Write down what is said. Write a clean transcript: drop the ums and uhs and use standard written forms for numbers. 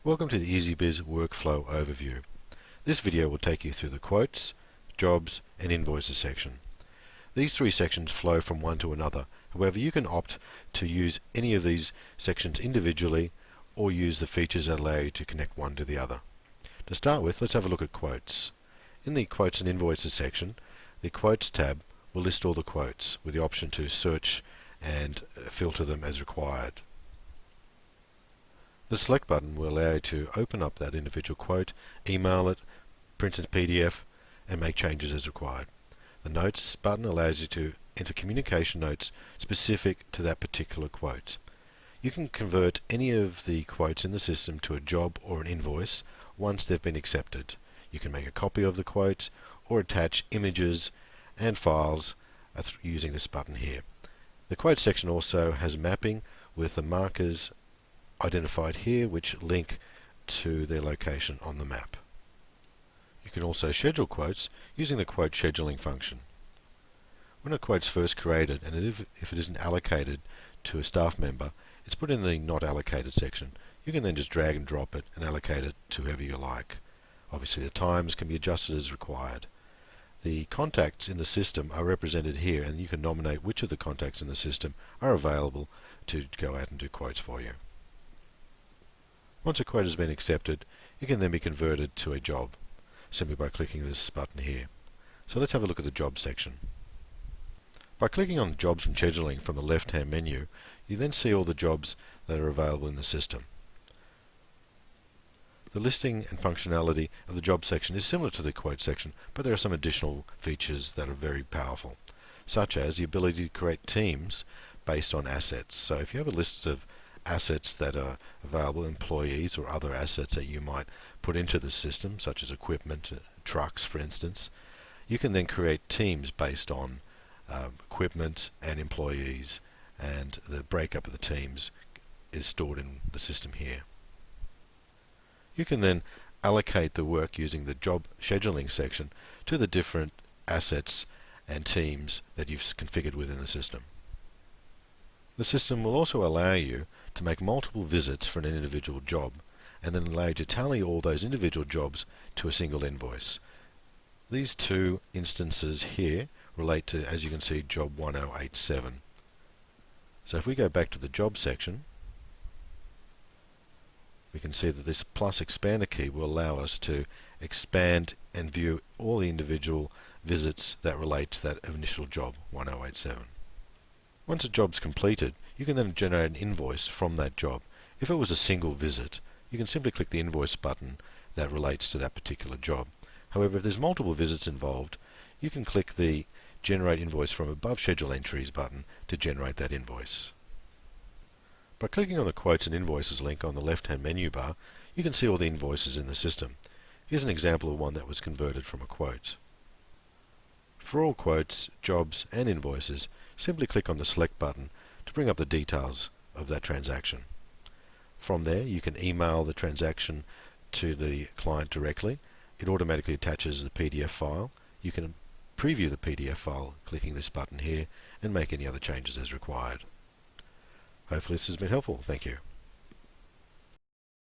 Welcome to the EazyBizz Workflow Overview. This video will take you through the quotes, jobs, and invoices section. These three sections flow from one to another. However, you can opt to use any of these sections individually or use the features that allow you to connect one to the other. To start with, let's have a look at quotes. In the Quotes and Invoices section, the Quotes tab will list all the quotes with the option to search and filter them as required. The Select button will allow you to open up that individual quote, email it, print it PDF, and make changes as required. The Notes button allows you to enter communication notes specific to that particular quote. You can convert any of the quotes in the system to a job or an invoice once they've been accepted. You can make a copy of the quote or attach images and files using this button here. The Quote section also has mapping with the markers identified here which link to their location on the map. You can also schedule quotes using the quote scheduling function. When a quote is first created and if it isn't allocated to a staff member, it's put in the not allocated section. You can then just drag and drop it and allocate it to whoever you like. Obviously the times can be adjusted as required. The contacts in the system are represented here, and you can nominate which of the contacts in the system are available to go out and do quotes for you. Once a quote has been accepted, it can then be converted to a job simply by clicking this button here. So let's have a look at the Jobs section. By clicking on Jobs and Scheduling from the left-hand menu, you then see all the jobs that are available in the system. The listing and functionality of the Job section is similar to the Quote section, but there are some additional features that are very powerful, such as the ability to create teams based on assets. So if you have a list of assets that are available, employees or other assets that you might put into the system, such as equipment, trucks for instance, you can then create teams based on equipment and employees, and the breakup of the teams is stored in the system here. You can then allocate the work using the Job Scheduling section to the different assets and teams that you've configured within the system. The system will also allow you to make multiple visits for an individual job, and then allow you to tally all those individual jobs to a single invoice. These two instances here relate to, as you can see, job 1087. So if we go back to the Job section, we can see that this plus expander key will allow us to expand and view all the individual visits that relate to that initial job 1087. Once a job's completed, you can then generate an invoice from that job. If it was a single visit, you can simply click the invoice button that relates to that particular job. However, if there's multiple visits involved, you can click the Generate Invoice from Above Schedule Entries button to generate that invoice. By clicking on the Quotes and Invoices link on the left-hand menu bar, you can see all the invoices in the system. Here's an example of one that was converted from a quote. For all quotes, jobs, and invoices, simply click on the Select button to bring up the details of that transaction. From there, you can email the transaction to the client directly. It automatically attaches the PDF file. You can preview the PDF file clicking this button here and make any other changes as required. Hopefully this has been helpful. Thank you.